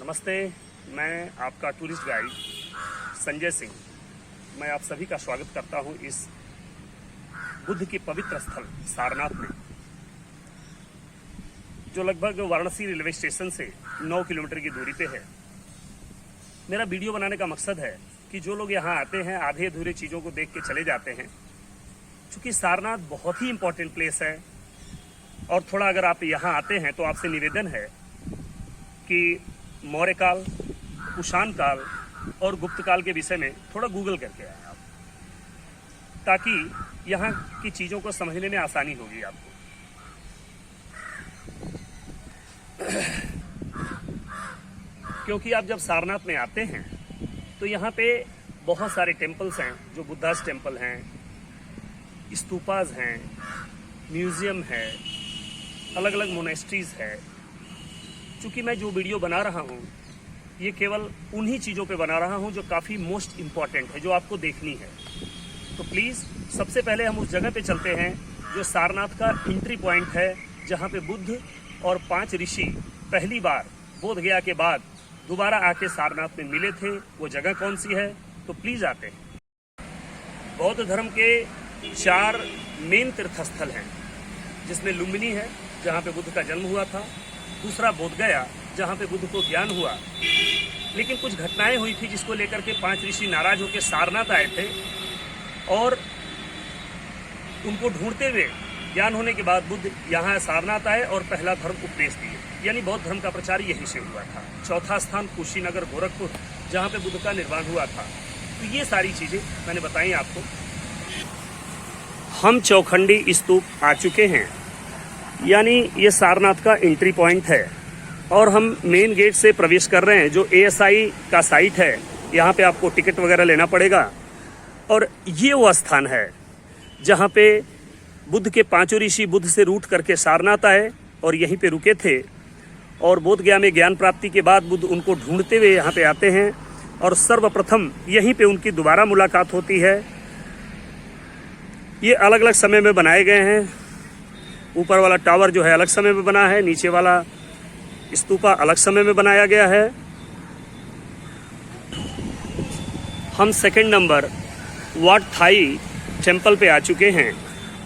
नमस्ते, मैं आपका टूरिस्ट गाइड संजय सिंह। मैं आप सभी का स्वागत करता हूं इस बुद्ध की पवित्र स्थल सारनाथ में, जो लगभग वाराणसी रेलवे स्टेशन से 9 किलोमीटर की दूरी पे है। मेरा वीडियो बनाने का मकसद है कि जो लोग यहाँ आते हैं आधे अधूरे चीज़ों को देख के चले जाते हैं। चूँकि सारनाथ बहुत ही इम्पोर्टेंट प्लेस है और थोड़ा अगर आप यहाँ आते हैं तो आपसे निवेदन है कि मौर्य काल, कुषाण काल और गुप्त काल के विषय में थोड़ा गूगल करके आए आप, ताकि यहाँ की चीज़ों को समझने में आसानी होगी आपको। क्योंकि आप जब सारनाथ में आते हैं तो यहाँ पे बहुत सारे टेम्पल्स हैं, जो बुद्धास टेम्पल हैं, स्तूपाज हैं, म्यूज़ियम है, अलग अलग मोनेस्ट्रीज है। चूँकि मैं जो वीडियो बना रहा हूँ ये केवल उन्हीं चीज़ों पे बना रहा हूँ जो काफ़ी मोस्ट इम्पॉर्टेंट है, जो आपको देखनी है। तो प्लीज़ सबसे पहले हम उस जगह पे चलते हैं जो सारनाथ का एंट्री पॉइंट है, जहाँ पे बुद्ध और 5 ऋषि पहली बार बोध गया के बाद दोबारा आके सारनाथ में मिले थे। वो जगह कौन सी है, तो प्लीज़ आते हैं। बौद्ध धर्म के 4 मेन तीर्थस्थल हैं, जिसमें लुम्बिनी है जहाँ पे बुद्ध का जन्म हुआ था, दूसरा बोधगया जहाँ पे बुद्ध को ज्ञान हुआ। लेकिन कुछ घटनाएं हुई थी जिसको लेकर के 5 ऋषि नाराज होकर सारनाथ आए थे और उनको ढूंढते हुए ज्ञान होने के बाद बुद्ध यहाँ सारनाथ आए और पहला धर्म उपदेश दिए। यानी बौद्ध धर्म का प्रचार यहीं से हुआ था। चौथा स्थान कुशीनगर गोरखपुर, जहाँ पे बुद्ध का निर्वाण हुआ था। तो ये सारी चीज़ें मैंने बताई आपको। हम चौखंडी स्तूप आ चुके हैं, यानी ये सारनाथ का एंट्री पॉइंट है और हम मेन गेट से प्रवेश कर रहे हैं। जो ASI का साइट है, यहाँ पे आपको टिकट वगैरह लेना पड़ेगा। और ये वो स्थान है जहाँ पे बुद्ध के 5 ऋषि बुद्ध से रूठ करके सारनाथ आए और यहीं पे रुके थे। और बोध गया में ज्ञान प्राप्ति के बाद बुद्ध उनको ढूंढते हुए यहाँ पे आते हैं और सर्वप्रथम यहीं पे उनकी दोबारा मुलाकात होती है। ये अलग अलग समय में बनाए गए हैं। ऊपर वाला टावर जो है अलग समय में बना है, नीचे वाला स्तूपा अलग समय में बनाया गया है। हम second number Wat Thai temple पे आ चुके हैं,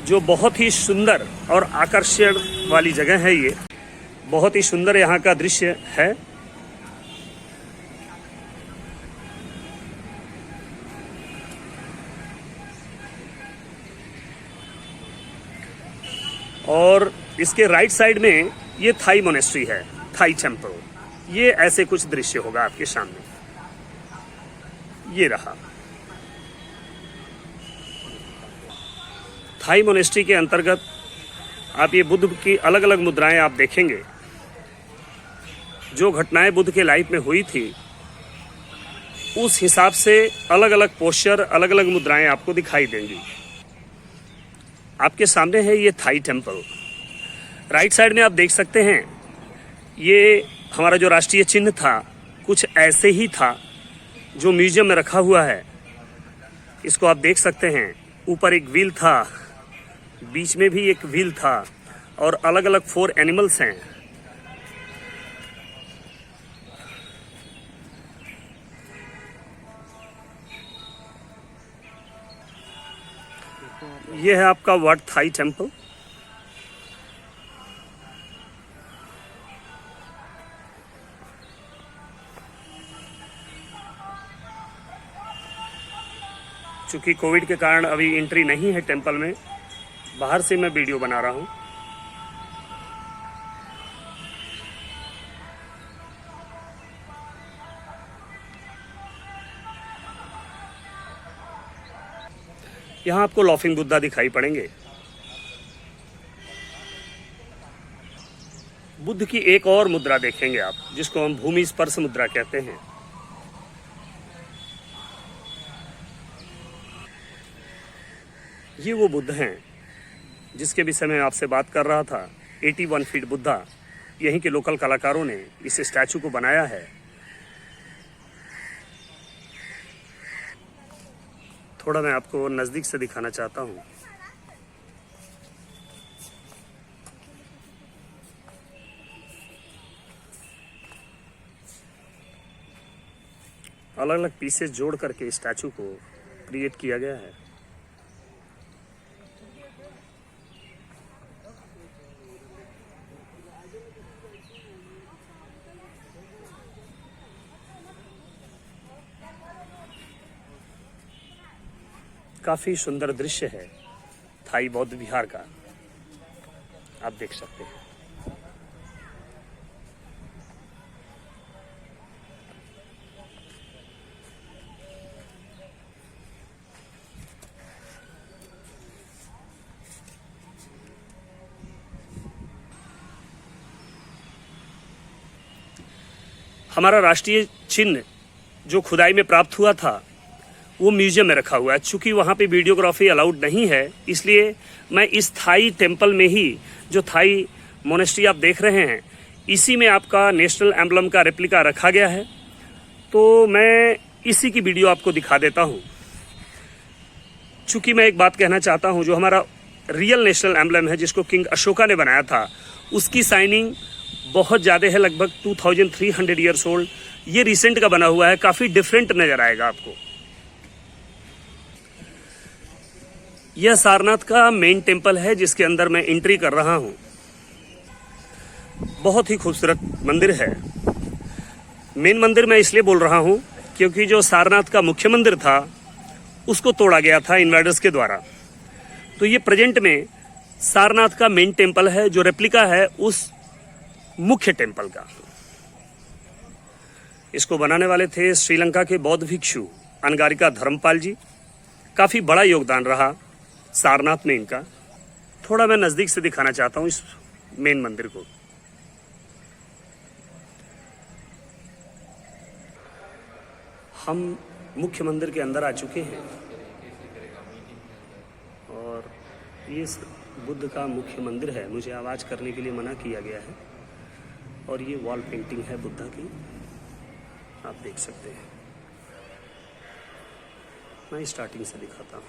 जो बहुत ही सुंदर और आकर्षण वाली जगह है। ये बहुत ही सुंदर यहाँ का दृश्य है। और इसके राइट साइड में ये थाई मोनेस्ट्री है, थाई टेम्पल। ये ऐसे कुछ दृश्य होगा आपके सामने। ये रहा थाई मोनेस्ट्री के अंतर्गत। आप ये बुद्ध की अलग अलग मुद्राएं आप देखेंगे। जो घटनाएं बुद्ध के लाइफ में हुई थी उस हिसाब से अलग अलग पोस्चर, अलग अलग मुद्राएं आपको दिखाई देंगी। आपके सामने है ये थाई टेम्पल। राइट साइड में आप देख सकते हैं ये हमारा जो राष्ट्रीय चिन्ह था कुछ ऐसे ही था, जो म्यूजियम में रखा हुआ है। इसको आप देख सकते हैं। ऊपर एक व्हील था, बीच में भी एक व्हील था और अलग अलग 4 एनिमल्स हैं। ये है आपका वाट थाई टेम्पल। चूंकि कोविड के कारण अभी एंट्री नहीं है टेम्पल में, बाहर से मैं वीडियो बना रहा हूँ। यहाँ आपको लॉफिंग बुद्धा दिखाई पड़ेंगे। बुद्ध की एक और मुद्रा देखेंगे आप, जिसको हम भूमि स्पर्श मुद्रा कहते हैं। ये वो बुद्ध हैं जिसके विषय में आपसे बात कर रहा था। 81 फीट बुद्धा। यहीं के लोकल कलाकारों ने इस स्टैचू को बनाया है। थोड़ा मैं आपको नज़दीक से दिखाना चाहता हूँ। अलग अलग पीसेस जोड़ करके स्टैचू को क्रिएट किया गया है। काफी सुंदर दृश्य है थाई बौद्ध विहार का, आप देख सकते हैं। हमारा राष्ट्रीय चिन्ह जो खुदाई में प्राप्त हुआ था वो म्यूजियम में रखा हुआ है। चूंकि वहाँ पे वीडियोग्राफी अलाउड नहीं है, इसलिए मैं इस थाई टेम्पल में ही, जो थाई मोनेस्ट्री आप देख रहे हैं, इसी में आपका नेशनल एम्बलम का रेप्लिका रखा गया है। तो मैं इसी की वीडियो आपको दिखा देता हूँ। चूंकि मैं एक बात कहना चाहता हूँ, जो हमारा रियल नेशनल एम्बलम है जिसको किंग अशोका ने बनाया था, उसकी साइनिंग बहुत ज़्यादा है, लगभग 2300 ईयर्स ओल्ड। ये रिसेंट का बना हुआ है, काफ़ी डिफरेंट नज़र आएगा आपको। यह सारनाथ का मेन टेम्पल है जिसके अंदर मैं एंट्री कर रहा हूँ। बहुत ही खूबसूरत मंदिर है। मेन मंदिर मैं इसलिए बोल रहा हूँ क्योंकि जो सारनाथ का मुख्य मंदिर था उसको तोड़ा गया था इन्वाइडर्स के द्वारा। तो ये प्रेजेंट में सारनाथ का मेन टेम्पल है, जो रेप्लिका है उस मुख्य टेम्पल का। इसको बनाने वाले थे श्रीलंका के बौद्ध भिक्षु अनगारिका धर्मपाल जी। काफी बड़ा योगदान रहा सारनाथ में इनका। थोड़ा मैं नजदीक से दिखाना चाहता हूं इस मेन मंदिर को। हम मुख्य मंदिर के अंदर आ चुके हैं और ये बुद्ध का मुख्य मंदिर है। मुझे आवाज करने के लिए मना किया गया है। और ये वॉल पेंटिंग है बुद्धा की, आप देख सकते हैं। मैं स्टार्टिंग से दिखाता हूँ।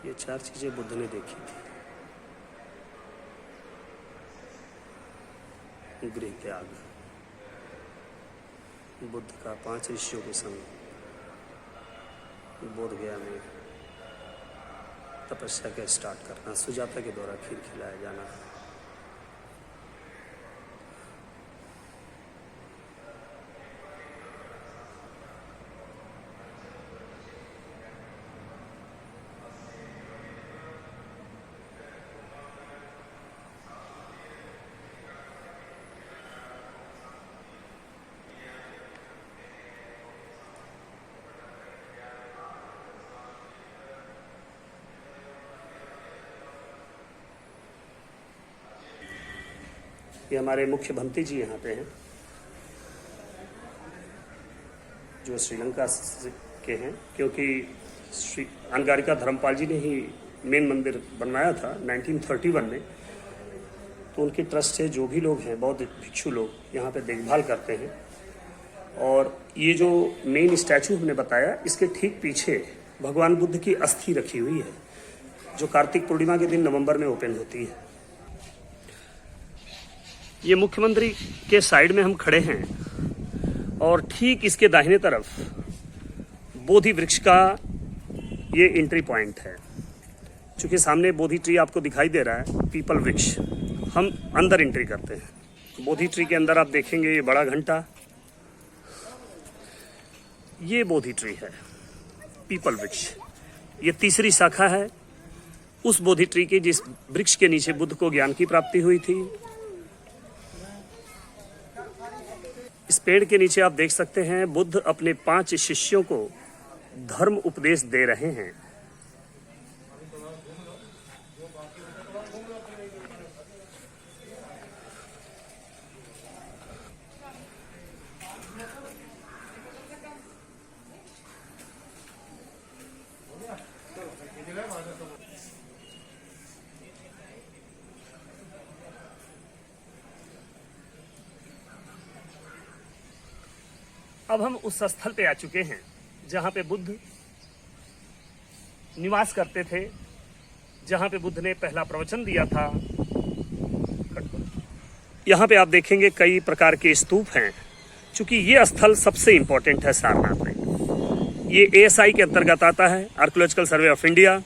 ये 4 चीजें बुद्ध ने देखी थी। गृह त्याग, बुद्ध का 5 ऋषियों के संग बोध गया में तपस्या का स्टार्ट करना, सुजाता के द्वारा खीर खिलाया जाना, ये हमारे मुख्य भंती जी यहाँ पे हैं, जो श्रीलंका के हैं। क्योंकि श्री अनगारिका धर्मपाल जी ने ही मेन मंदिर बनवाया था 1931 में। तो उनके ट्रस्ट से जो भी लोग हैं, बौद्ध भिक्षु लोग, यहाँ पे देखभाल करते हैं। और ये जो मेन स्टैचू हमने बताया, इसके ठीक पीछे भगवान बुद्ध की अस्थि रखी हुई है, जो कार्तिक पूर्णिमा के दिन नवंबर में ओपन होती है। ये मुख्य मंदिर के साइड में हम खड़े हैं और ठीक इसके दाहिने तरफ बोधि वृक्ष का ये एंट्री पॉइंट है। चूंकि सामने बोधि ट्री आपको दिखाई दे रहा है, पीपल वृक्ष, हम अंदर एंट्री करते हैं। बोधि ट्री के अंदर आप देखेंगे ये बड़ा घंटा, ये बोधि ट्री है, पीपल वृक्ष। ये तीसरी शाखा है उस बोधि ट्री की जिस वृक्ष के नीचे बुद्ध को ज्ञान की प्राप्ति हुई थी। इस पेड़ के नीचे आप देख सकते हैं बुद्ध अपने 5 शिष्यों को धर्म उपदेश दे रहे हैं। अब हम उस स्थल पे आ चुके हैं जहाँ पे बुद्ध निवास करते थे, जहाँ पे बुद्ध ने पहला प्रवचन दिया था। यहाँ पे आप देखेंगे कई प्रकार के स्तूप हैं, चूंकि ये स्थल सबसे इम्पोर्टेंट है सारनाथ में। ये ASI के अंतर्गत आता है, आर्कियोलॉजिकल सर्वे ऑफ इंडिया।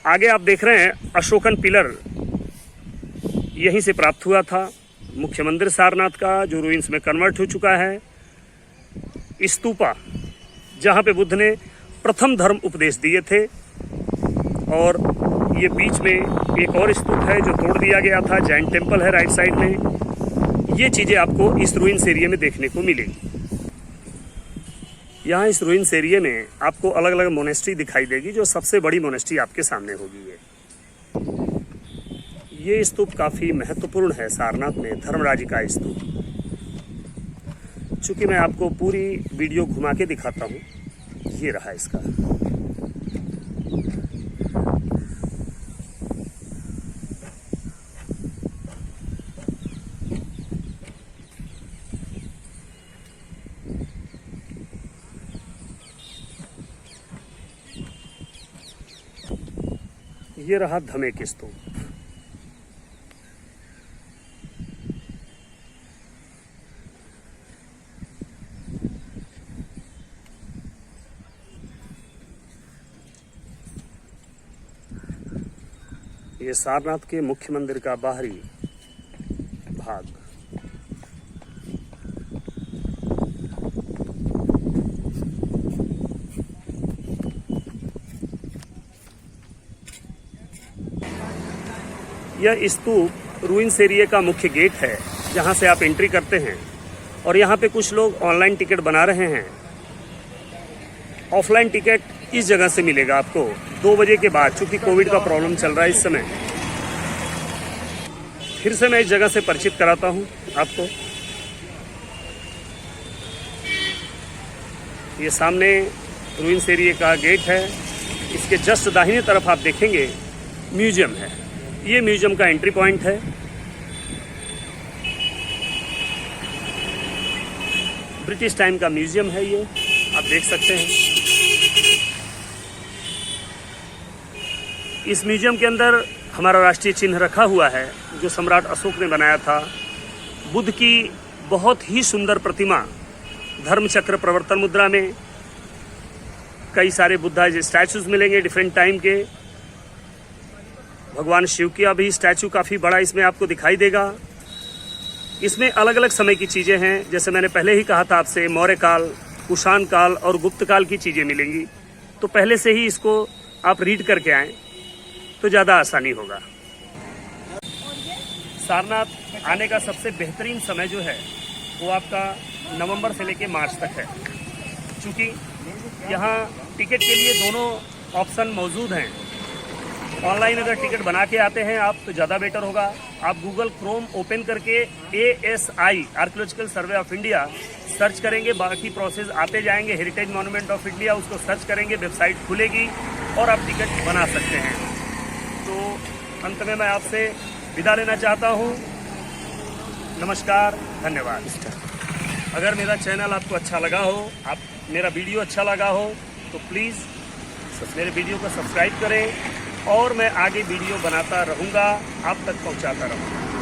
आगे आप देख रहे हैं अशोकन पिलर यहीं से प्राप्त हुआ था, मुख्य मंदिर सारनाथ का, जो रूइंस में कन्वर्ट हो चुका है। स्तूपा, जहाँ पे बुद्ध ने प्रथम धर्म उपदेश दिए थे, और ये बीच में एक और स्तूप है जो तोड़ दिया गया था, जैन टेम्पल है राइट साइड में। ये चीज़ें आपको इस रूइंस एरिया में देखने को मिलेगी। यहाँ इस रूइंस एरिया में आपको अलग अलग मोनेस्ट्री दिखाई देगी, जो सबसे बड़ी मोनेस्ट्री आपके सामने होगी। ये स्तूप काफ़ी महत्वपूर्ण है सारनाथ में, धर्मराज का स्तूप। चूँकि मैं आपको पूरी वीडियो घुमा के दिखाता हूँ, ये रहा इसका। ये रहा धमेक स्तूप। ये सारनाथ के मुख्य मंदिर का बाहरी भाग। यह स्तूप रूइंस एरिया का मुख्य गेट है, जहां से आप एंट्री करते हैं। और यहाँ पे कुछ लोग ऑनलाइन टिकट बना रहे हैं। ऑफलाइन टिकट इस जगह से मिलेगा आपको 2 बजे के बाद, चूंकि कोविड का प्रॉब्लम चल रहा है इस समय। फिर से मैं इस जगह से परिचित कराता हूँ आपको। ये सामने रूइंस एरिया का गेट है। इसके जस्ट दाहिने तरफ आप देखेंगे म्यूजियम है। ये म्यूजियम का एंट्री पॉइंट है। ब्रिटिश टाइम का म्यूजियम है ये, आप देख सकते हैं। इस म्यूजियम के अंदर हमारा राष्ट्रीय चिन्ह रखा हुआ है, जो सम्राट अशोक ने बनाया था। बुद्ध की बहुत ही सुंदर प्रतिमा, धर्मचक्र प्रवर्तन मुद्रा में। कई सारे बुद्धा स्टैचूज मिलेंगे डिफरेंट टाइम के। भगवान शिव का भी स्टैचू काफ़ी बड़ा इसमें आपको दिखाई देगा। इसमें अलग अलग समय की चीज़ें हैं, जैसे मैंने पहले ही कहा था आपसे, मौर्य काल, कुषाण काल और गुप्त काल की चीज़ें मिलेंगी। तो पहले से ही इसको आप रीड करके आएँ तो ज़्यादा आसानी होगा। सारनाथ आने का सबसे बेहतरीन समय जो है वो आपका नवंबर से लेके मार्च तक है, क्योंकि यहाँ टिकट के लिए दोनों ऑप्शन मौजूद हैं। ऑनलाइन अगर टिकट बना के आते हैं आप तो ज़्यादा बेटर होगा। आप गूगल क्रोम ओपन करके ASI archaeological survey of India search करेंगे, बाकी प्रोसेस आते जाएंगे। हेरिटेज मॉन्यूमेंट ऑफ इंडिया, उसको सर्च करेंगे, वेबसाइट खुलेगी और आप टिकट बना सकते हैं। तो अंत में मैं आपसे विदा लेना चाहता हूँ। नमस्कार, धन्यवाद। अगर मेरा चैनल आपको अच्छा लगा हो, आप मेरा वीडियो अच्छा लगा हो, तो प्लीज़ मेरे वीडियो को सब्सक्राइब करें और मैं आगे वीडियो बनाता रहूँगा, आप तक पहुँचाता रहूँगा।